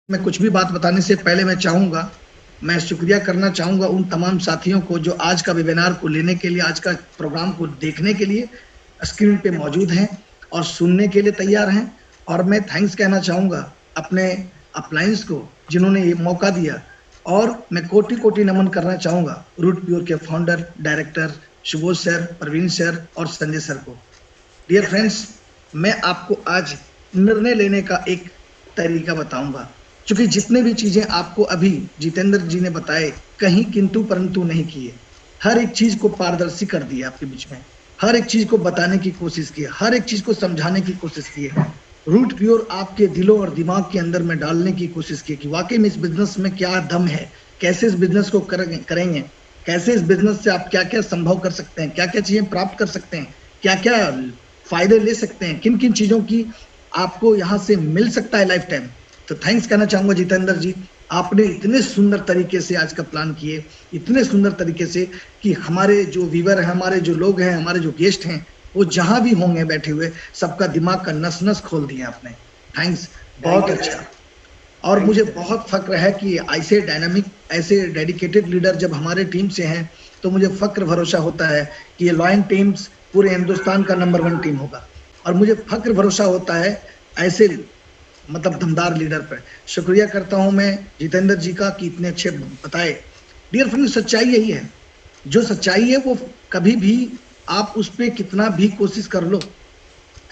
मैं कुछ भी बात बताने से पहले मैं शुक्रिया करना चाहूँगा उन तमाम साथियों को जो आज का वेबिनार को लेने के लिए, आज का प्रोग्राम को देखने के लिए स्क्रीन पे मौजूद हैं और सुनने के लिए तैयार हैं। और मैं थैंक्स कहना चाहूँगा अपने अपलायंस को जिन्होंने ये मौका दिया, और मैं कोटि-कोटि नमन करना चाहूँगा रूट प्योर के founder, director Subodh sir, Praveen sir और संजय सर को। डियर फ्रेंड्स, मैं आपको आज निर्णय लेने का एक तरीका बताऊंगा, क्योंकि जितने भी चीजें आपको अभी जितेंद्र जी ने बताए, कहीं किंतु परंतु नहीं किए। हर एक चीज को पारदर्शी कर दिया आपके बीच में, हर एक चीज को बताने की कोशिश की, हर एक चीज को समझाने की कोशिश की है। रूट प्योर आपके दिलों और दिमाग के अंदर में डालने की कोशिश की कि वाकई में इस बिजनेस में क्या दम है, कैसे इस बिजनेस को करेंगे, कैसे इस बिजनेस से आप क्या क्या संभव कर सकते हैं, क्या क्या चीजें प्राप्त कर सकते हैं, क्या क्या फायदे ले सकते हैं, किन किन चीजों की आपको यहाँ से मिल सकता है लाइफ टाइम। तो थैंक्स कहना चाहूंगा जितेंद्र जी, आपने इतने सुंदर तरीके से आज का प्लान किए, इतने सुंदर तरीके से कि हमारे जो व्यूअर हैं, हमारे जो लोग हैं, हमारे जो गेस्ट हैं, वो जहां भी होंगे बैठे हुए, सबका दिमाग का नस नस खोल दिया आपने। थैंक्स, बहुत अच्छा। और मुझे बहुत फक्र है कि ऐसे डायनामिक, ऐसे डेडिकेटेड लीडर जब हमारे टीम से हैं, तो मुझे फक्र भरोसा होता है कि ये लॉयन टीम्स पूरे हिंदुस्तान का नंबर 1 टीम होगा। और मुझे फक्र भरोसा होता है ऐसे मतलब दमदार लीडर पर। शुक्रिया करता हूं मैं जितेंद्र जी का कि इतने अच्छे बताए। डियर फ्रेंड, सच्चाई यही है, जो सच्चाई है वो कभी भी आप उस पर कितना भी कोशिश कर लो,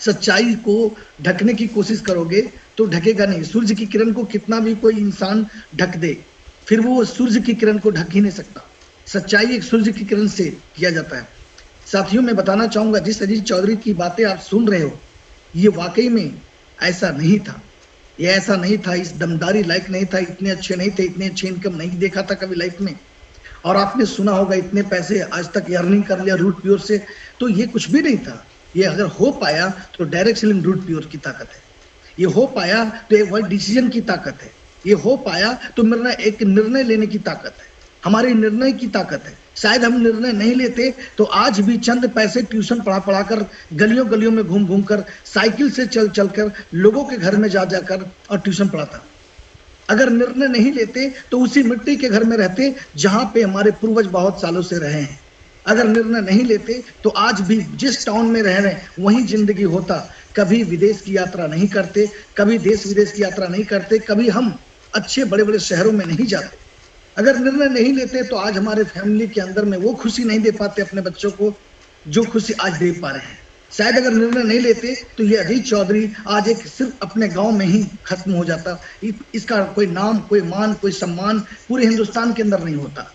सच्चाई को ढकने की कोशिश करोगे तो ढकेगा नहीं। सूर्य की किरण को कितना भी कोई इंसान ढक दे, फिर वो सूर्य की किरण को ढक ही नहीं सकता। सच्चाई एक सूर्य की किरण से किया जाता है। साथियों, मैं बताना चाहूंगा, जिस अजीत चौधरी की बातें आप सुन रहे हो, ये वाकई में ऐसा नहीं था, ये ऐसा नहीं था, इस दमदारी लायक नहीं था, इतने अच्छे नहीं थे, इतने अच्छे इनकम नहीं देखा था कभी लाइफ में। और आपने सुना होगा इतने पैसे आज तक अर्निंग कर लिया रूट प्योर से, तो ये कुछ भी नहीं था। ये अगर हो पाया तो डायरेक्ट सेलिंग रूट प्योर की ताकत है, ये हो पाया तो एक वर्ड डिसीजन की ताकत है, ये हो पाया तो एक निर्णय लेने की ताकत है, हमारे निर्णय की ताकत है। शायद हम निर्णय नहीं लेते तो आज भी चंद पैसे ट्यूशन पढ़ा कर, गलियों गलियों में घूम घूम कर, साइकिल से चल चल कर, लोगों के घर में जा जाकर और ट्यूशन पढ़ाता। अगर निर्णय नहीं लेते तो उसी मिट्टी के घर में रहते जहां पे हमारे पूर्वज बहुत सालों से रहे हैं। अगर निर्णय नहीं लेते तो आज भी जिस टाउन में रह रहे हैं वहीं जिंदगी होता। कभी विदेश की यात्रा नहीं करते, कभी देश विदेश की यात्रा नहीं करते, कभी हम अच्छे बड़े बड़े शहरों में नहीं जाते। अगर निर्णय नहीं लेते तो आज हमारे फैमिली के अंदर में वो खुशी नहीं दे पाते अपने बच्चों को जो खुशी आज दे पा रहे हैं। शायद अगर निर्णय नहीं लेते तो ये अजीत चौधरी आज एक सिर्फ अपने गांव में ही खत्म हो जाता, इसका कोई नाम, कोई मान, कोई सम्मान पूरे हिंदुस्तान के अंदर नहीं होता।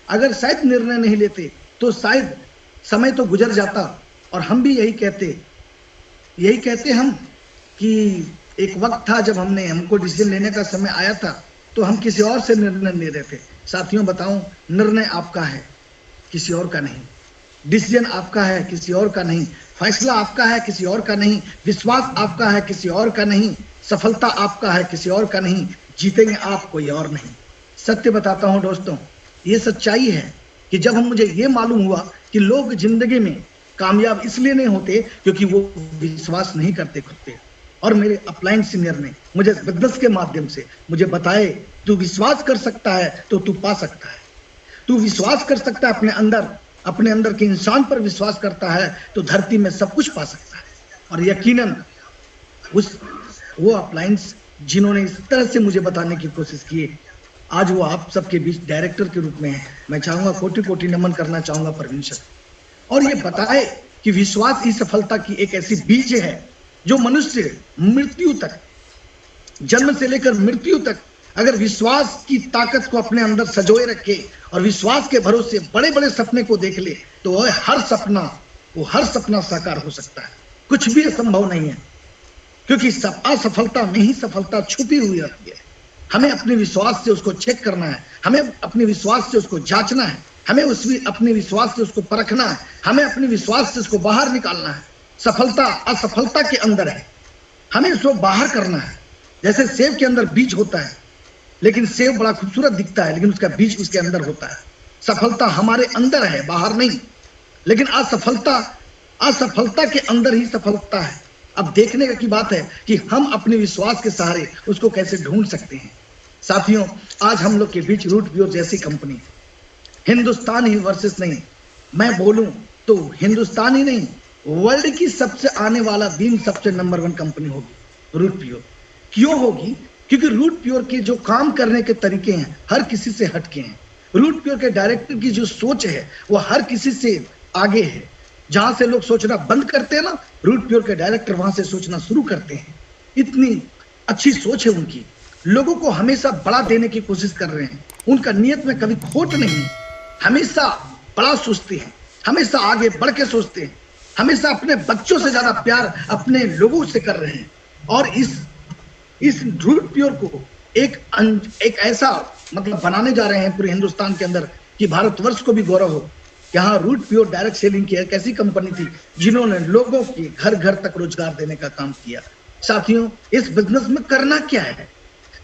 अगर शायद निर्णय नहीं लेते तो शायद समय तो गुजर जाता, और हम भी यही कहते हम कि एक वक्त था जब हमको डिसीजन लेने का समय आया था तो हम किसी और से निर्णय ले रहे थे। साथियों, बताऊं, निर्णय आपका है, किसी और का नहीं। डिसीजन आपका है, किसी और का नहीं। फैसला आपका है, किसी और का नहीं। विश्वास आपका है, किसी और का नहीं। सफलता आपका है, किसी और का नहीं। जीतेंगे आप, कोई और नहीं। सत्य बताता हूं दोस्तों, ये सच्चाई है कि जब मुझे ये मालूम हुआ कि लोग जिंदगी में कामयाब इसलिए नहीं होते क्योंकि वो विश्वास नहीं करते खुद पे, और मेरे अपलाइन सीनियर ने मुझे बिजनेस के माध्यम से मुझे बताए, तू विश्वास कर सकता है तो तू पा सकता है। तू विश्वास कर सकता है अपने अंदर के इंसान पर विश्वास करता है तो धरती में सब कुछ पा सकता है। और यकीनन वो अपलाइंस जिन्होंने इस तरह से मुझे बताने की कोशिश की, आज वो आप सबके बीच डायरेक्टर के रूप में है। मैं चाहूंगा, कोटि कोटि नमन करना चाहूंगा प्रवीण सर। और ये बताए कि विश्वास ही सफलता की एक ऐसी बीज है जो मनुष्य मृत्यु तक, जन्म से लेकर मृत्यु तक, अगर विश्वास की ताकत को अपने अंदर सजोए रखे और विश्वास के भरोसे बड़े बड़े सपने को देख ले तो वो हर सपना साकार हो सकता है। कुछ भी असंभव नहीं है, क्योंकि असफलता में ही सफलता छुपी हुई रहती है। हमें अपने विश्वास से उसको चेक करना है, हमें अपने विश्वास से उसको जांचना है, हमें अपने विश्वास से उसको परखना है, हमें अपने विश्वास से उसको बाहर निकालना है। सफलता असफलता के अंदर है, हमें उसको बाहर करना है। जैसे सेब के अंदर बीज होता है, लेकिन सेब बड़ा खूबसूरत दिखता है, लेकिन उसका बीज उसके अंदर होता है। सफलता हमारे अंदर है, बाहर नहीं। लेकिन असफलता के अंदर ही सफलता है। अब देखने की बात है कि हम अपने विश्वास के सहारे उसको कैसे ढूंढ सकते हैं। साथियों, आज हम लोग के बीच रूट प्योर जैसी कंपनी, हिंदुस्तान ही वर्सेस नहीं, मैं बोलूं तो हिंदुस्तान ही नहीं, वर्ल्ड की सबसे आने वाला दिन सबसे नंबर 1 कंपनी होगी रूट प्योर। क्यों होगी? क्योंकि रूट प्योर के जो काम करने के तरीके हैं हर किसी से हटके हैं। रूट प्योर के डायरेक्टर की जो सोच है वो हर किसी से आगे है। जहां से लोग सोचना बंद करते हैं ना, रूट प्योर के डायरेक्टर वहां से सोचना शुरू करते हैं। इतनी अच्छी सोच है उनकी, लोगों को हमेशा बड़ा देने की कोशिश कर रहे हैं। उनका नियत में कभी खोट नहीं, हमेशा बड़ा सोचते हैं, हमेशा आगे बढ़ के सोचते हैं, हमेशा अपने बच्चों से ज्यादा प्यार अपने लोगों से कर रहे हैं। और इस रूट प्योर को एक ऐसा मतलब बनाने जा रहे हैं पूरे हिंदुस्तान के अंदर कि भारतवर्ष को भी गौरव हो। यहाँ रूट प्योर डायरेक्ट सेलिंग की एक ऐसी कंपनी थी जिन्होंने लोगों के घर घर तक रोजगार देने का काम किया। साथियों, इस बिजनेस में करना क्या है?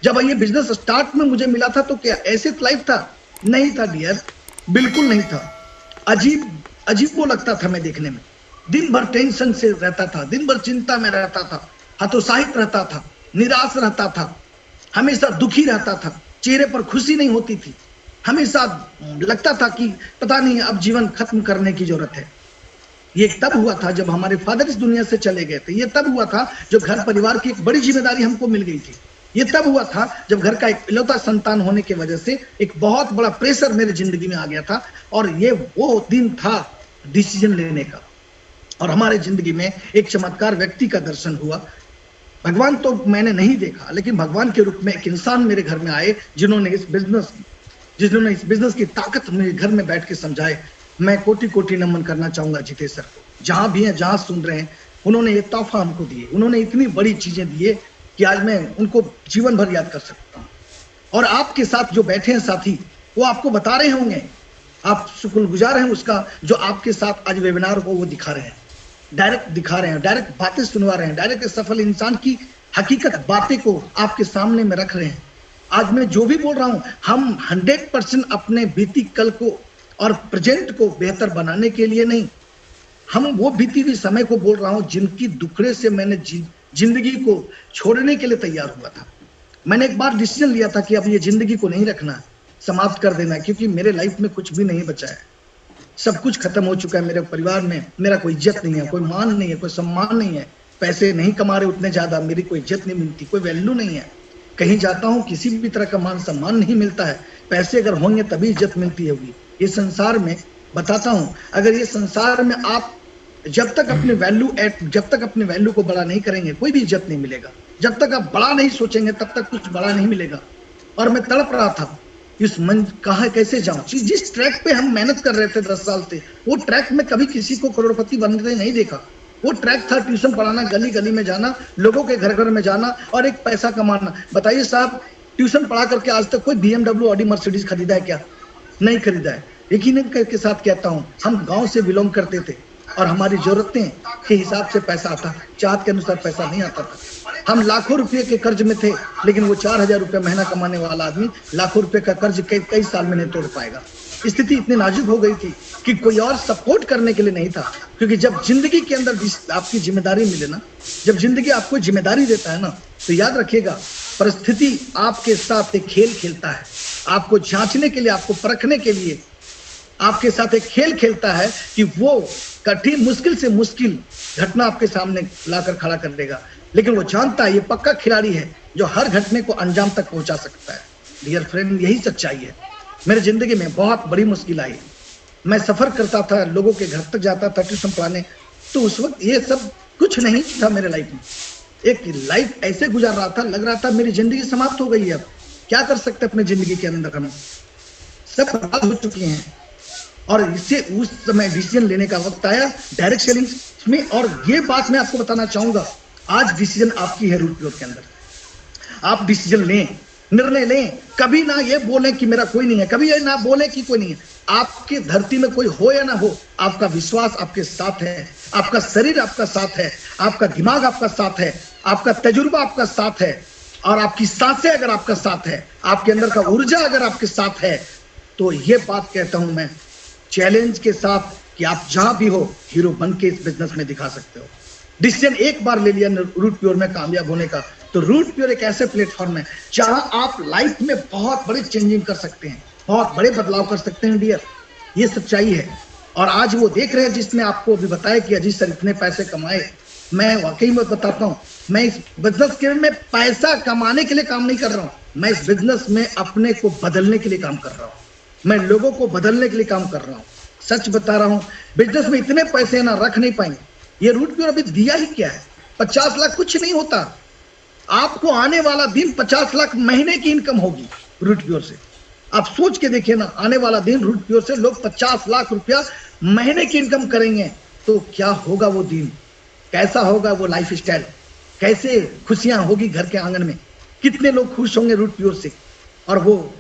जब ये बिजनेस स्टार्ट में मुझे मिला था तो क्या ऐसे लाइफ था? नहीं था डियर, बिल्कुल नहीं था। अजीब वो लगता था मैं देखने में। दिन भर टेंशन से रहता था, दिन भर चिंता में रहता था, हतोत्साहित रहता था, निराश रहता था, हमेशा दुखी रहता था, चेहरे पर खुशी नहीं होती थी, हमेशा लगता था कि पता नहीं अब जीवन खत्म करने की जरूरत है। ये तब हुआ था जब हमारे फादर इस दुनिया से चले गए थे। ये तब हुआ था जब घर परिवार की एक बड़ी जिम्मेदारी हमको मिल गई थी। ये तब हुआ था जब घर का एक इकलौता संतान होने की वजह से एक बहुत बड़ा प्रेशर मेरे जिंदगी में आ गया था। और ये वो दिन था डिसीजन लेने का। और हमारे जिंदगी में एक चमत्कार व्यक्ति का दर्शन हुआ। भगवान तो मैंने नहीं देखा, लेकिन भगवान के रूप में एक इंसान मेरे घर में आए जिन्होंने इस बिजनेस की ताकत मेरे घर में बैठ के समझाए। मैं कोटि कोटि नमन करना चाहूंगा जितेश सर को, जहां भी हैं, जहां सुन रहे हैं। उन्होंने ये तोहफा हमको दिए, उन्होंने इतनी बड़ी चीजें दिए कि आज मैं उनको जीवन भर याद कर सकता हूँ। और आपके साथ जो बैठे हैं साथी, वो आपको बता रहे होंगे, आप शुक्रगुजार हैं उसका जो आपके साथ आज वेबिनार को वो दिखा रहे हैं, डायरेक्ट दिखा रहे हैं, डायरेक्ट बातें सुनवा रहे हैं, डायरेक्ट सफल इंसान की हकीकत बातें को आपके सामने में रख रहे हैं। आज मैं जो भी बोल रहा हूं, हम 100% अपने बीती कल को और प्रेजेंट को बेहतर बनाने के लिए नहीं, हम वो बीती हुई समय को बोल रहा हूं जिनकी दुखड़े से मैंने जिंदगी को छोड़ने के लिए तैयार हुआ था। मैंने एक बार डिसीजन लिया था कि अब ये जिंदगी को नहीं रखना, समाप्त कर देना, क्योंकि मेरे लाइफ में कुछ भी नहीं बचा है। सब कुछ खत्म हो चुका है। मेरे परिवार में मेरा कोई इज्जत नहीं है, कोई मान नहीं है, कोई सम्मान नहीं है। पैसे नहीं कमा रहे उतने ज्यादा, मेरी कोई इज्जत नहीं मिलती, कोई वैल्यू नहीं है। कहीं जाता हूँ किसी भी तरह का मान सम्मान नहीं मिलता है। पैसे अगर होंगे तभी इज्जत मिलती होगी। ये संसार में बताता हूँ, अगर ये संसार में आप जब तक अपने वैल्यू को बड़ा नहीं करेंगे कोई भी इज्जत नहीं मिलेगा। जब तक आप बड़ा नहीं सोचेंगे तब तक कुछ बड़ा नहीं मिलेगा। और मैं तड़प रहा था इस मन कहाँ कैसे जाऊं। जिस ट्रैक पे हम मेहनत कर रहे थे 10 साल से, वो ट्रैक में कभी किसी को करोड़पति बनते नहीं देखा। वो ट्रैक था ट्यूशन पढ़ाना, गली गली में जाना, लोगों के घर घर में जाना और एक पैसा कमाना। बताइए साहब, ट्यूशन पढ़ा करके आज तक कोई BMW, ऑडी, मर्सिडीज खरीदा है क्या? नहीं खरीदा है। यकीन के साथ कहता हूँ, हम गाँव से बिलोंग करते थे और हमारी जरूरतें के हिसाब से पैसा आता, चाहत के अनुसार पैसा नहीं आता था। हम लाखों रुपए के कर्ज में थे, लेकिन वो 4000 रुपए महीना कमाने वाला आदमी लाखों रुपए का कर्ज कई साल में नहीं तोड़ पाएगा। स्थिति इतनी नाजुक हो गई थी कि कोई और सपोर्ट करने के लिए नहीं था। क्योंकि जब जिंदगी के अंदर आपकी जिम्मेदारी मिले ना, जब जिंदगी आपको जिम्मेदारी देता है ना, तो याद रखिएगा, परिस्थिति आपके साथ एक खेल खेलता है। आपको जांचने के लिए, आपको परखने के लिए आपके साथ एक खेल खेलता है कि वो कठिन, मुश्किल से मुश्किल घटना आपके सामने लाकर खड़ा कर देगा। लेकिन वो जानता है, ये पक्का खिलाड़ी है जो हर घटने को अंजाम तक पहुंचा सकता है। डियर फ्रेंड, यही सच्चाई है। मेरे जिंदगी में बहुत बड़ी मुश्किल आई। मैं सफर करता था, लोगों के घर तक जाता था ट्यूशन पढ़ाने, तो उस वक्त ये सब कुछ नहीं था मेरे लाइफ में। एक लाइफ ऐसे गुजार रहा था, लग रहा था मेरी जिंदगी समाप्त हो गई है। अब क्या कर सकते अपने जिंदगी के अंदर, हम सब बर्बाद हो चुके हैं। और इससे उस समय डिसीजन लेने का वक्त आया डायरेक्ट सेलिंग में। और ये बात मैं आपको बताना चाहूंगा, आज डिसीजन आपकी है रूट प्योर के अंदर। आप डिसीजन लें, निर्णय लें। कभी ना ये बोलें कि मेरा कोई नहीं है, कभी ये ना बोलें कि कोई नहीं है। आपकी धरती में कोई हो या ना हो, आपका विश्वास आपके साथ है, आपका शरीर आपका साथ है, आपका दिमाग आपका साथ है, आपका तजुर्बा आपका साथ है, और आपकी सांसें अगर आपका साथ है, आपके अंदर का ऊर्जा अगर आपके साथ है, तो ये बात कहता हूं मैं चैलेंज के साथ कि आप जहां भी हो, हीरो बन के इस बिजनेस में दिखा सकते हो। डिसीजन एक बार ले लिया रूट प्योर में कामयाब होने का, तो रूट प्योर एक ऐसे प्लेटफॉर्म है जहां आप लाइफ में बहुत बड़े चेंजिंग कर सकते हैं, बहुत बड़े बदलाव कर सकते हैं डियर। ये सच्चाई है। और आज वो देख रहे हैं जिसने आपको अभी बताया कि अजीत सर इतने पैसे कमाए। मैं वाकई में बताता हूँ, मैं इस बिजनेस के में पैसा कमाने के लिए काम नहीं कर रहा हूँ, मैं इस बिजनेस में अपने को बदलने के लिए काम कर रहा हूँ, मैं लोगों को बदलने के लिए काम कर रहा हूँ। सच बता रहा हूँ, बिजनेस में इतने पैसे ना रख नहीं पाएंगे। ये रूट प्योर अभी दिया ही क्या है, 50 लाख कुछ नहीं होता। आपको आने वाला दिन 50 लाख महीने की इनकम होगी रूट प्योर से। आप सोच के देखिए ना, आने वाला दिन रूट प्योर से लोग 50 लाख रुपया महीने की इनकम करेंगे, तो क्या होगा वो दिन, कैसा होगा वो लाइफ स्टाइल, कैसे खुशियां होगी घर के आंगन में, कितने लोग खुश होंगे रूट प्योर से, और वो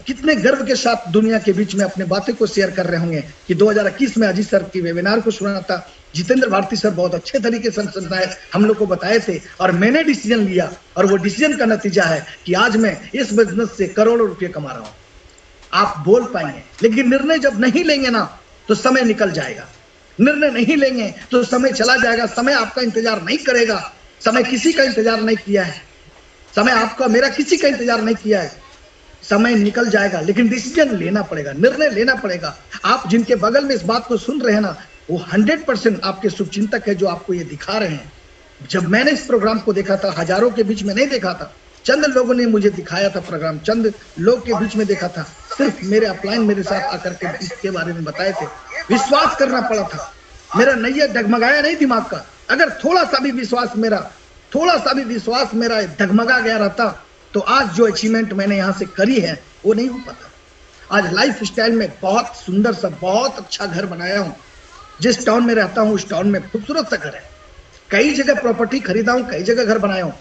कितने गर्व के साथ दुनिया के बीच में अपने बातें को शेयर कर रहे होंगे कि 2021 में अजीत सर की वेबिनार को सुना था। जितेंद्र भारती सर बहुत अच्छे तरीके से समझाए, हम लोग को बताए थे, और मैंने डिसीजन लिया, और वो डिसीजन का नतीजा है कि आज मैं इस बिजनेस से करोड़ों रुपये कमा रहा हूं। आप बोल पाएंगे, लेकिन निर्णय जब नहीं लेंगे ना तो समय निकल जाएगा। निर्णय नहीं लेंगे तो समय चला जाएगा। समय आपका इंतजार नहीं करेगा, समय किसी का इंतजार नहीं किया है, समय आपका मेरा किसी का इंतजार नहीं किया है। समय निकल जाएगा, लेकिन डिसीजन लेना पड़ेगा, निर्णय लेना पड़ेगा। आप जिनके बगल में इस बात को सुन रहे हैं ना, वो 100% आपके शुभचिंतक है जो आपको ये दिखा रहे हैं। जब मैंने इस प्रोग्राम को देखा था, हजारों के बीच में नहीं देखा था, चंद लोगों ने मुझे दिखाया था प्रोग्राम, चंद लोग के बीच में देखा था, सिर्फ मेरे अपलाइन मेरे साथ आकर के इसके बारे में बताए थे। विश्वास करना पड़ा था, मेरा नैया डगमगाया नहीं दिमाग का। अगर थोड़ा सा भी विश्वास मेरा डगमगा गया रहता तो आज जो अचीवमेंट मैंने यहाँ से करी है वो नहीं हो पाता। आज लाइफ स्टाइल में बहुत सुंदर सा, बहुत अच्छा घर बनाया हूँ। जिस टाउन में रहता हूँ उस टाउन में खूबसूरत सा घर है, कई जगह प्रॉपर्टी खरीदा हूँ, कई जगह घर बनाया हूँ।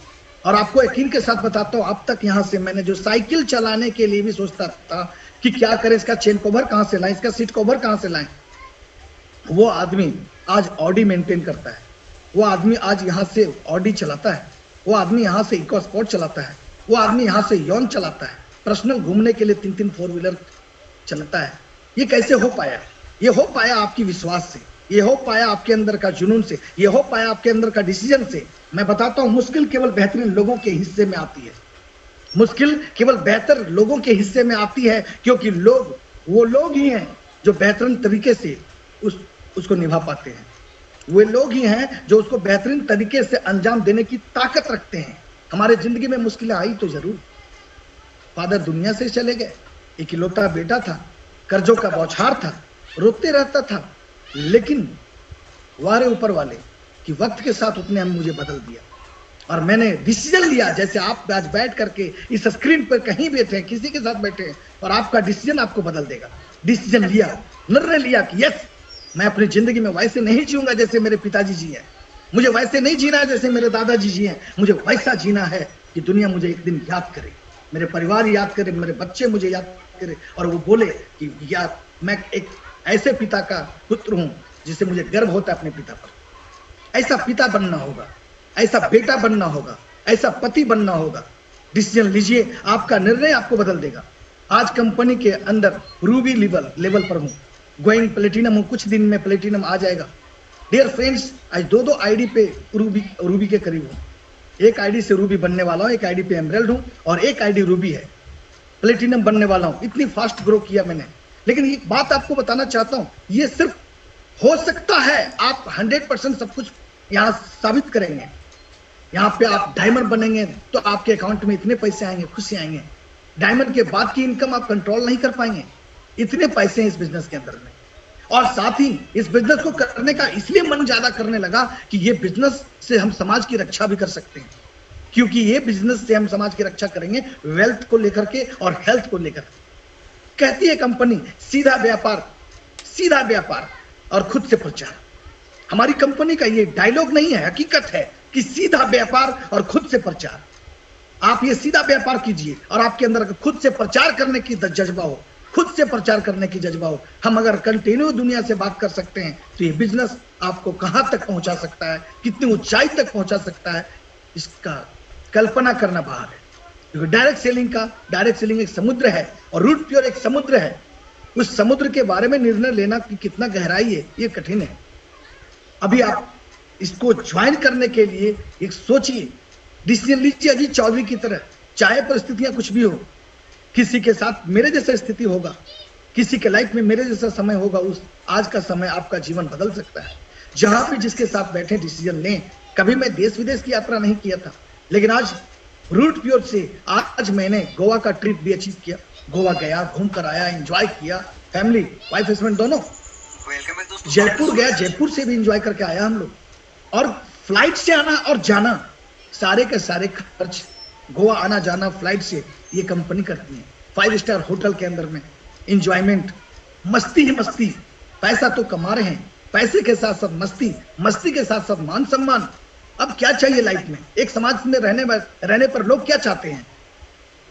और आपको यकीन के साथ बताता हूँ, अब तक यहाँ से मैंने जो साइकिल चलाने के लिए भी सोचता था कि क्या करें, इसका चेन कवर कहाँ से लाएं, इसका सीट कवर कहाँ से लाएं, वो आदमी आज ऑडी मेंटेन करता है, वो आदमी आज यहाँ से ऑडी चलाता है, वो आदमी यहाँ से इको स्पोर्ट चलाता है, वो आदमी यहाँ से यौन चलाता है, पर्सनल घूमने के लिए 3-3 4 व्हीलर चलाता है। ये कैसे हो पाया? ये हो पाया आपकी विश्वास से, ये हो पाया आपके अंदर का जुनून से, ये हो पाया आपके अंदर का डिसीजन से। मैं बताता हूँ, मुश्किल केवल बेहतरीन लोगों के हिस्से में आती है, मुश्किल केवल बेहतर लोगों के हिस्से में आती है, क्योंकि लोग वो लोग ही हैं जो बेहतरीन तरीके से उसको निभा पाते हैं। वे लोग ही हैं जो उसको बेहतरीन तरीके से अंजाम देने की ताकत रखते हैं। हमारे जिंदगी में मुश्किलें आई तो जरूर, फादर दुनिया से चले गए, इकलौता बेटा था, कर्जों का बौछार था, रोते रहता था, लेकिन वारे ऊपर वाले कि वक्त के साथ उसने मुझे बदल दिया। और मैंने डिसीजन लिया, जैसे आप आज बैठ करके इस स्क्रीन पर कहीं बैठे हैं, किसी के साथ बैठे हैं, और आपका डिसीजन आपको बदल देगा। डिसीजन लिया, निर्णय लिया कि यस, मैं अपनी जिंदगी में वैसे नहीं जीऊंगा जैसे मेरे पिताजी जी हैं, मुझे वैसे नहीं जीना है जैसे मेरे दादाजी जी हैं, मुझे वैसा जीना है कि दुनिया मुझे एक दिन याद करे, मेरे परिवार याद करे, मेरे बच्चे मुझे याद करे, और वो बोले कि यार मैं एक ऐसे पिता का पुत्र हूं जिसे मुझे गर्व होता है अपने पिता पर। ऐसा पिता बनना होगा, ऐसा बेटा बनना होगा, ऐसा पति बनना होगा। डिसीजन लीजिए, आपका निर्णय आपको बदल देगा। आज कंपनी के अंदर रूबी लेवल पर हूं, गोइंग प्लेटिनम हूं, कुछ दिन में प्लेटिनम आ जाएगा। डियर फ्रेंड्स, आज 2 आईडी पे रूबी के करीब हूं। एक आईडी से रूबी बनने वाला हूं, एक आईडी पे एमराल्ड हूं, और एक आईडी रूबी है, प्लेटिनम बनने वाला हूं। इतनी फास्ट ग्रो किया मैंने। लेकिन एक बात आपको बताना चाहता हूं, ये सिर्फ हो सकता है, आप 100% सब कुछ यहाँ साबित करेंगे। यहाँ पे आप डायमंड बनेंगे तो आपके अकाउंट में इतने पैसे आएंगे, खुशी आएंगे। डायमंड के बाद की इनकम आप कंट्रोल नहीं कर पाएंगे, इतने पैसे हैं इस बिजनेस के अंदर में। और साथ ही इस बिजनेस को करने का इसलिए मन ज्यादा करने लगा कि ये बिजनेस से हम समाज की रक्षा भी कर सकते हैं, क्योंकि ये बिजनेस से हम समाज की रक्षा करेंगे वेल्थ को लेकर के और हेल्थ को लेकर। कहती है कंपनी, सीधा व्यापार और खुद से प्रचार। हमारी कंपनी का ये डायलॉग नहीं है, हकीकत है कि सीधा व्यापार और खुद से प्रचार। आप ये सीधा व्यापार कीजिए और आपके अंदर खुद से प्रचार करने की जज्बा हो, खुद से प्रचार करने की जज्बा हो। हम अगर कंटिन्यू दुनिया से बात कर सकते हैं तो ये बिजनेस आपको कहां तक पहुंचा सकता है, कितनी ऊंचाई तक पहुंचा सकता है, इसका कल्पना करना बाहर है। क्योंकि डायरेक्ट सेलिंग एक समुद्र है और रूट प्योर एक समुद्र है। उस समुद्र के बारे में निर्णय लेना कि कितना गहराई है, ये कठिन है। अभी आप इसको ज्वाइन करने के लिए एक सोचिए, डिसीजन लीजिए अजीत चौधरी की तरह, चाहे परिस्थितियां कुछ भी हो। किसी के साथ मेरे जैसा स्थिति होगा, किसी के लाइफ में मेरे जैसा समय होगा, उस आज का समय आपका जीवन बदल सकता है। जहां भी जिसके साथ बैठे डिसीजन लें। कभी मैं देश विदेश की यात्रा नहीं किया था, लेकिन आज रूट प्योर से आज मैंने गोवा का ट्रिप भी अचीव किया। गोवा गया, घूम कर आया, एंजॉय किया, फैमिली वाइफ हस्बैंड दोनों। जयपुर गया, जयपुर से भी एंजॉय करके आया हम लोग। और फ्लाइट से आना और जाना, सारे के सारे खर्च गोवा आना जाना फ्लाइट से ये कंपनी करती है। 5 स्टार होटल के अंदर में एंजॉयमेंट, मस्ती ही मस्ती। पैसा तो कमा रहे हैं, पैसे के साथ साथ मस्ती, मस्ती के साथ साथ मान सम्मान। अब क्या चाहिए लाइफ में? एक समाज में रहने पर लोग क्या चाहते हैं?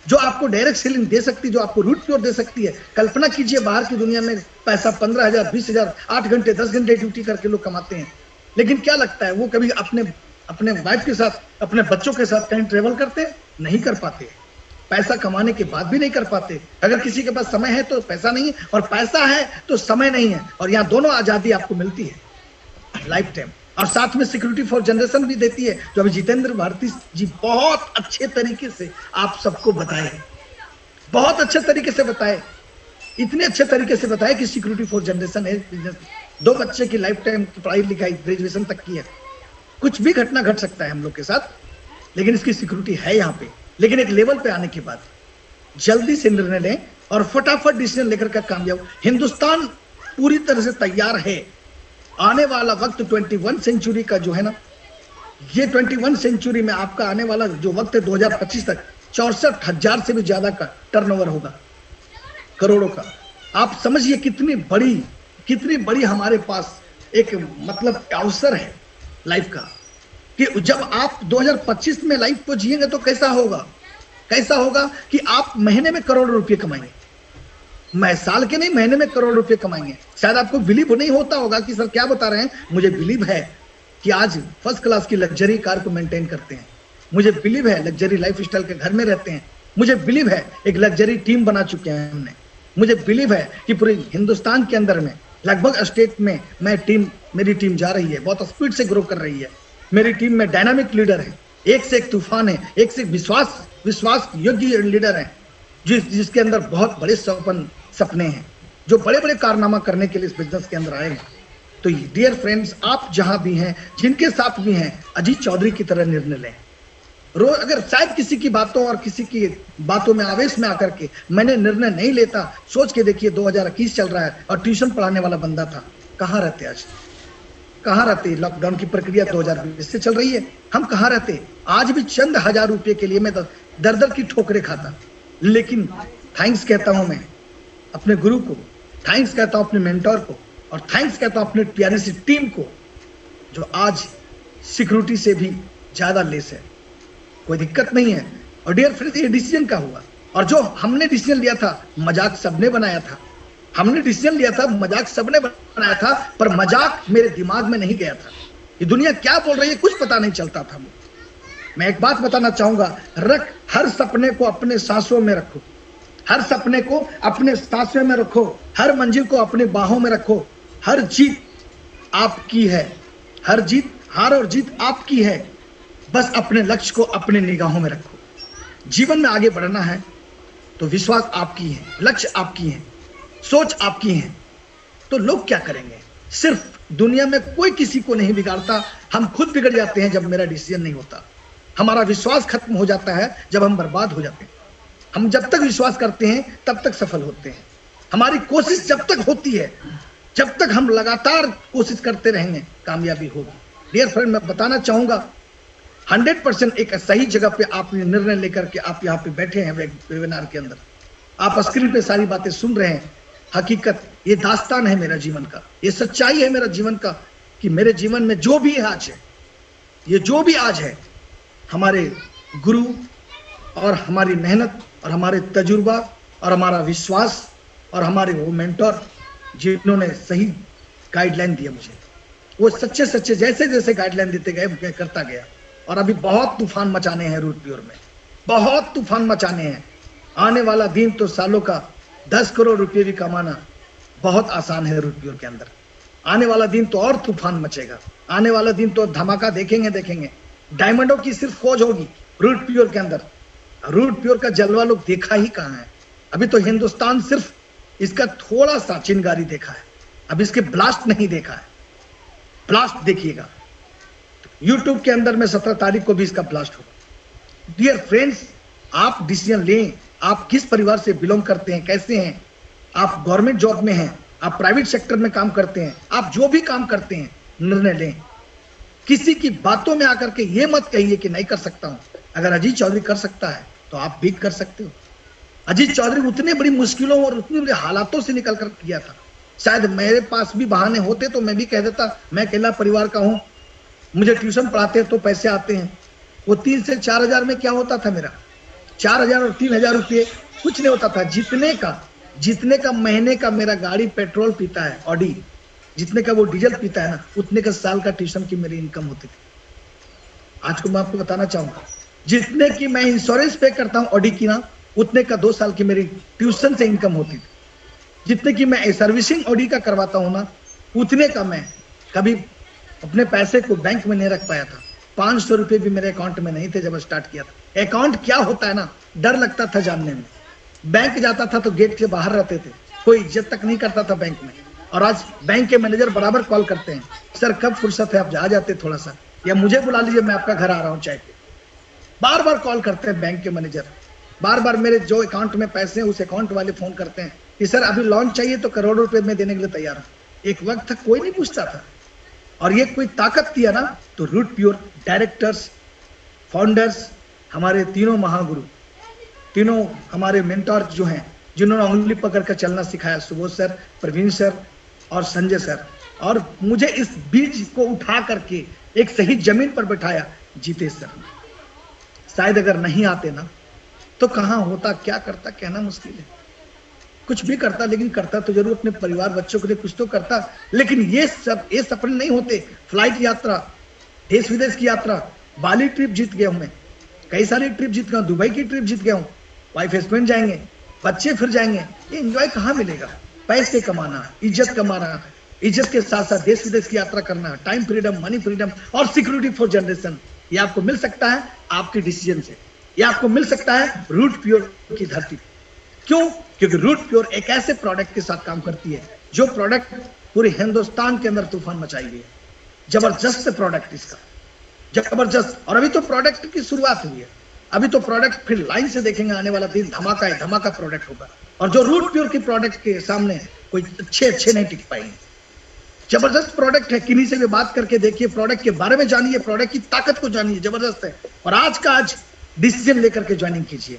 जो आपको डायरेक्ट सेलिंग दे सकती, जो आपको रूट प्योर दे सकती है। कल्पना कीजिए बाहर की दुनिया में पैसा 15,000 20,000 8 घंटे 10 घंटे ड्यूटी करके लोग कमाते हैं, लेकिन क्या लगता है वो कभी अपने वाइफ के साथ, अपने बच्चों के साथ कहीं ट्रेवल करते हैं? नहीं कर पाते। पैसा कमाने के बाद भी नहीं कर पाते। अगर किसी के पास समय है तो पैसा नहीं है, और पैसा है तो समय नहीं है, और यहाँ दोनों आजादी आपको मिलती है लाइफ टाइम। और साथ में सिक्योरिटी फॉर जनरेशन भी देती है, जो अभी जितेंद्र भारती जी बहुत अच्छे तरीके से आप सबको बताए, बहुत अच्छे तरीके से बताए, इतने अच्छे तरीके से बताए कि सिक्योरिटी फॉर जनरेशन है। 2 बच्चे की लाइफ टाइम की पढ़ाई लिखाई ग्रेजुएशन तक की है। कुछ भी घटना घट सकता है हम लोग के साथ, लेकिन इसकी सिक्योरिटी है यहाँ पे। लेकिन एक लेवल पे आने के बाद जल्दी से निर्णय लें और फटाफट डिसीजन लेकर का कामयाब। हिंदुस्तान पूरी तरह से तैयार है। आने वाला वक्त 21 सेंचुरी का जो है ना, ये 21 सेंचुरी में आपका आने वाला जो वक्त है 2025 तक 64,000 से भी ज्यादा का टर्नओवर होगा, करोड़ों का। आप समझिए कितनी बड़ी हमारे पास एक मतलब अवसर है लाइफ का, कि जब आप 2025 में लाइफ को जिएंगे तो कैसा होगा कि आप महीने में करोड़ रुपए कमाएंगे। मैं साल के नहीं, महीने में करोड़ रुपए कमाएंगे। शायद आपको बिलीव नहीं होता होगा कि सर क्या बता रहे हैं। मुझे बिलीव है कि आज फर्स्ट क्लास की लग्जरी कार को मेंटेन करते हैं। मुझे बिलीव है लग्जरी लाइफ स्टाइल के घर में रहते हैं। मुझे बिलीव है एक लग्जरी टीम बना चुके हैं हमने। मुझे बिलीव है कि पूरे हिंदुस्तान के अंदर में लगभग स्टेट में मेरी टीम जा रही है, बहुत स्पीड से ग्रो कर रही है। मेरी टीम में डायनामिक लीडर है, एक से एक तूफान है, एक से एक विश्वास योग्य लीडर है, जिसके अंदर बहुत बड़े सपने हैं, जो बड़े बड़े कारनामा करने के लिए इस बिजनेस के अंदर आए हैं। तो डियर फ्रेंड्स, आप जहां भी हैं, जिनके साथ भी हैं, अजीत चौधरी की तरह निर्णय लें। रोज अगर शायद किसी की बातों और किसी की बातों में आवेश में आकर के मैंने निर्णय नहीं लेता, सोच के देखिए 2021 चल रहा है और ट्यूशन पढ़ाने वाला बंदा था, कहाँ रहते आज? कहाँ रहते? लॉकडाउन की प्रक्रिया 2020 से चल रही है, हम कहाँ रहते? आज भी चंद हजार रुपए के लिए मैं दर की ठोकरें खाता। लेकिन थैंक्स कहता हूं मैं अपने गुरु को, थैंक्स कहता हूं अपने मेंटोर को, और थैंक्स कहता हूं अपने प्यारी सी टीम को, जो आज सिक्योरिटी से भी ज्यादा लेस है। कोई दिक्कत नहीं है। और डियर फ्रेंड्स, ये डिसीजन का हुआ, और जो हमने डिसीजन लिया था मजाक सबने बनाया था। हमने डिसीजन लिया था मजाक सबने बनाया था, पर मजाक मेरे दिमाग में नहीं गया था। ये दुनिया क्या बोल रही है कुछ पता नहीं चलता था। मैं एक बात बताना चाहूंगा, हर सपने को अपने सांसों में रखो, हर सपने को अपने सांसों में रखो, हर मंजिल को अपने बाहों में रखो। हर जीत आपकी है, हार और जीत आपकी है। बस अपने लक्ष्य को अपने निगाहों में रखो। जीवन में आगे बढ़ना है तो विश्वास आपकी है, लक्ष्य आपकी है, सोच आपकी है। तो लोग क्या करेंगे? सिर्फ दुनिया में कोई किसी को नहीं बिगाड़ता, हम खुद बिगड़ जाते हैं जब मेरा डिसीजन नहीं होता। हमारा विश्वास खत्म हो जाता है जब हम बर्बाद हो जाते हैं। हम जब तक विश्वास करते हैं तब तक सफल होते हैं। हमारी कोशिश जब तक होती है, जब तक हम लगातार कोशिश करते रहेंगे, कामयाबी होगी। डियर फ्रेंड, मैं बताना चाहूंगा 100% एक सही जगह पे आपने निर्णय लेकर के आप यहाँ पे बैठे हैं वेबिनार के अंदर। आप स्क्रीन पे सारी बातें सुन रहे हैं। हकीकत, ये दास्तान है मेरा जीवन का, ये सच्चाई है मेरा जीवन का, कि मेरे जीवन में जो भी आज है, ये जो भी आज है, हमारे गुरु और हमारी मेहनत और हमारे तजुर्बा और हमारा विश्वास और हमारे वो मेंटोर जिन्होंने सही गाइडलाइन दिया मुझे, वो सच्चे जैसे जैसे गाइडलाइन देते गए मैं करता गया। और अभी बहुत तूफान मचाने हैं रूट प्योर में, बहुत तूफान मचाने हैं। आने वाला दिन तो सालों का 10 करोड़ रुपये भी कमाना बहुत आसान है रूट प्योर के अंदर। आने वाला दिन तो और तूफान मचेगा। आने वाला दिन तो धमाका देखेंगे। डायमंडों की सिर्फ खोज होगी, रूट प्योर के अंदर। रूट प्योर का जलवा लोग देखा ही कहाँ है। अभी तो हिंदुस्तान सिर्फ इसका थोड़ा सा चिंगारी देखा है, अब इसके ब्लास्ट नहीं देखा है। ब्लास्ट देखिएगा यूट्यूब के अंदर में 17 तारीख को भी इसका ब्लास्ट होगा। डियर फ्रेंड्स, आप डिसीजन लें, आप किस परिवार से बिलोंग करते हैं, कैसे हैं, आप गवर्नमेंट जॉब में हैं, आप प्राइवेट सेक्टर में काम करते हैं, आप जो भी काम करते हैं, निर्णय लें। किसी की बातों में आकर के ये मत कहिए कि नहीं कर सकता हूं। अगर अजीत चौधरी कर सकता है तो आप भी कर सकते हो। अजीत चौधरी उतने बड़ी मुश्किलों और उतने बड़े हालातों से निकल कर किया था। शायद मेरे पास भी बहाने होते तो मैं भी कह देता मैं अकेला परिवार का हूं, मुझे ट्यूशन पढ़ाते तो पैसे आते हैं। वो 3 से 4 हजार में क्या होता था मेरा, 4 हजार और 3 हजार रुपये कुछ नहीं होता था। जितने का महीने का मेरा गाड़ी पेट्रोल पीता है ऑडी, जितने का वो डीजल पीता है ना, उतने का साल का ट्यूशन की मेरी इनकम होती थी। आज को मैं आपको बताना चाहूंगा, जितने की मैं इंश्योरेंस पे करता हूं ऑडी की ना, उतने का 2 साल की मेरी ट्यूशन से इनकम होती थी। जितने की मैं सर्विसिंग ऑडी का करवाता हूं ना, उतने का मैं कभी अपने पैसे को बैंक में नहीं रख पाया था। 500 रुपये भी मेरे अकाउंट में नहीं थे जब स्टार्ट किया था। अकाउंट क्या होता है ना, डर लगता था जानने में। बैंक जाता था तो गेट के बाहर रहते थे, कोई इज्जत तक नहीं करता था बैंक में। और आज बैंक के मैनेजर बराबर कॉल करते हैं, सर कब फुर्सत है, आप जा जाते थोड़ा सा, या मुझे बुला लीजिए मैं आपका घर आ रहा हूँ चाय पे। बार बार कॉल करते हैं बैंक के मैनेजर, बार बार मेरे जो अकाउंट में पैसे हैं उस अकाउंट वाले फोन करते हैं कि सर अभी लोन चाहिए तो करोड़ों रुपए में देने के लिए तैयार हूँ। एक वक्त तक कोई नहीं पूछता था। और ये कोई ताकत थी ना, तो रूट प्योर डायरेक्टर्स, फाउंडर्स, हमारे तीनों महागुरु, तीनों हमारे मेंटोर जो हैं, जिन्होंने उंगली पकड़ कर चलना सिखाया, सुबोध सर, प्रवीण सर और संजय सर, और मुझे इस बीज को उठा करके एक सही जमीन पर बैठाया जीतेश सर। शायद अगर नहीं आते ना तो कहाँ होता, क्या करता, कहना मुश्किल है। कुछ भी करता, लेकिन करता तो जरूर अपने परिवार बच्चों के लिए कुछ तो करता। लेकिन ये सपने नहीं होते। फ्लाइट यात्रा, देश विदेश की यात्रा, बाली ट्रिप जीत गया हूं मैं, कई सारी ट्रिप जीत गया हूं, दुबई की ट्रिप जीत गया हूं, वाइफ हस्बैंड जाएंगे, बच्चे फिर जाएंगे। ये एंजॉय कहाँ मिलेगा? पैसे कमाना, इज्जत कमाना, इज्जत के साथ साथ देश विदेश की यात्रा करना, टाइम फ्रीडम, मनी फ्रीडम और सिक्योरिटी फॉर जनरेशन, ये आपको मिल सकता है आपके डिसीजन से। ये आपको मिल सकता है रूट प्योर की धरती। क्यों? क्योंकि रूट प्योर एक ऐसे प्रोडक्ट के साथ काम करती है जो प्रोडक्ट पूरे हिंदुस्तान के अंदर तूफान मचाई हुई है। जबरदस्त प्रोडक्ट इसका, जबरदस्त। और अभी तो प्रोडक्ट की शुरुआत हुई है, अभी तो प्रोडक्ट फिर लाइन से देखेंगे, आने वाला दिन धमाका है, धमाका प्रोडक्ट होगा। और जो रूट प्योर की प्रोडक्ट के सामने कोई अच्छे नहीं टिक पाएंगे। जबरदस्त प्रोडक्ट है, किन्हीं से भी बात करके देखिए, प्रोडक्ट के बारे में जानिए, प्रोडक्ट की ताकत को जानिए, जबरदस्त है। और आज का आज डिसीजन लेकर के ज्वाइनिंग कीजिए।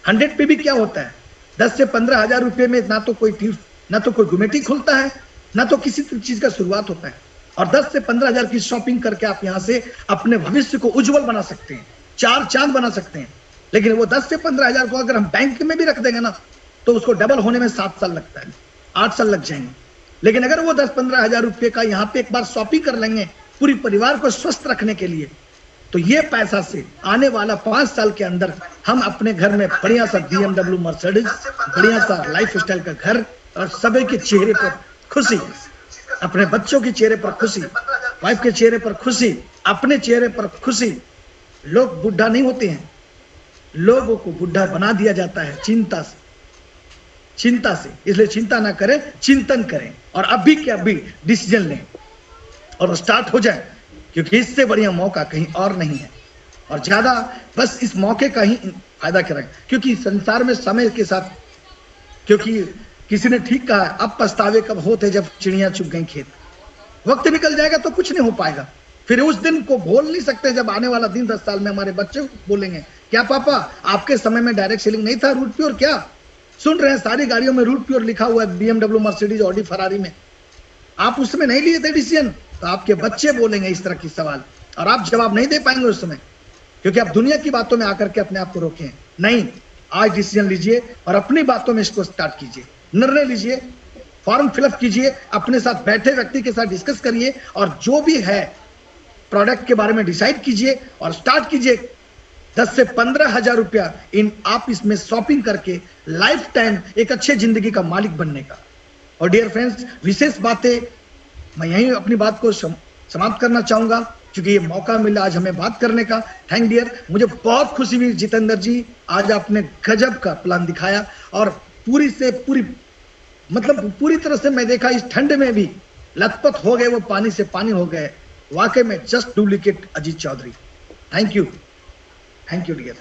100 पे भी क्या होता है, 10 से 15 हजार रुपए में ना तो कोई गुमेटी खुलता है, ना तो किसी चीज का शुरुआत होता है। और 10 से 15 हजार की शॉपिंग करके आप यहाँ से अपने भविष्य को उज्जवल बना सकते हैं, 4 चांद बना सकते हैं। लेकिन वो 10 से 15 हजार को अगर हम बैंक में भी रख देंगे ना, तो उसको डबल होने में 7 साल लगता है, 8 साल लग जाएंगे। लेकिन अगर वो 10-15 हजार रुपये का यहाँ पे एक बार शॉपिंग कर लेंगे पूरी परिवार को स्वस्थ रखने के लिए, तो ये पैसा से आने वाला 5 साल के अंदर हम अपने घर में बढ़िया सा BMW मर्सिडीज, बढ़िया सा लाइफ स्टाइल का घर, और सभी के चेहरे पर खुशी, अपने बच्चों के चेहरे पर खुशी, वाइफ के चेहरे पर खुशी, अपने चेहरे पर खुशी। लोग बुढ़ा नहीं होते हैं, लोगों को बुढ़ा बना दिया जाता है चिंता से। इसलिए चिंता ना करें, चिंतन करें, और अभी के अभी डिसीजन लें और स्टार्ट हो जाए, क्योंकि इससे बढ़िया मौका कहीं और नहीं है। और ज्यादा बस इस मौके का ही फायदा करें, क्योंकि संसार में समय के साथ, क्योंकि किसी ने ठीक कहा, अब पछतावे कब होते जब चिड़िया चुग गई खेत। वक्त निकल जाएगा तो कुछ नहीं हो पाएगा। फिर उस दिन को भूल नहीं सकते जब आने वाला दिन 10 साल में हमारे बच्चे बोलेंगे, क्या पापा आपके समय में डायरेक्ट सेलिंग नहीं था, रूट प्योर क्या? सुन रहे हैं सारी गाड़ियों में रूट प्योर लिखा हुआ है, BMW मर्सिडीज ऑडी फरारी में। आप उस समय नहीं लिए थे डिसीजन, तो आपके बच्चे बोलेंगे इस तरह की सवाल, और आप जवाब नहीं दे पाएंगे उस समय, क्योंकि आप दुनिया की बातों में आकर के अपने आप को रोके। नहीं, आज डिसीजन लीजिए और अपनी बातों में इसको स्टार्ट कीजिए, निर्णय लीजिए, फॉर्म फिलअप कीजिए, अपने साथ बैठे व्यक्ति के साथ डिस्कस करिए, और जो भी है प्रोडक्ट के बारे में डिसाइड कीजिए और स्टार्ट कीजिए। 10 से 15 हजार रुपया आप इसमें शॉपिंग करके लाइफ टाइम एक अच्छे जिंदगी का मालिक बनने का। और डियर फ्रेंड्स, विशेष बातें मैं यहीं अपनी बात को समाप्त करना चाहूंगा, क्योंकि ये मौका मिला आज हमें बात करने का। थैंक डियर, मुझे बहुत खुशी हुई जितेंद्र जी, आज आपने गजब का प्लान दिखाया और पूरी से पूरी मतलब पूरी तरह से मैं देखा इस ठंड में भी लथपथ हो गए, वो पानी से पानी हो गए। वाकई में just duplicate Ajit Chaudhary. Thank you dear.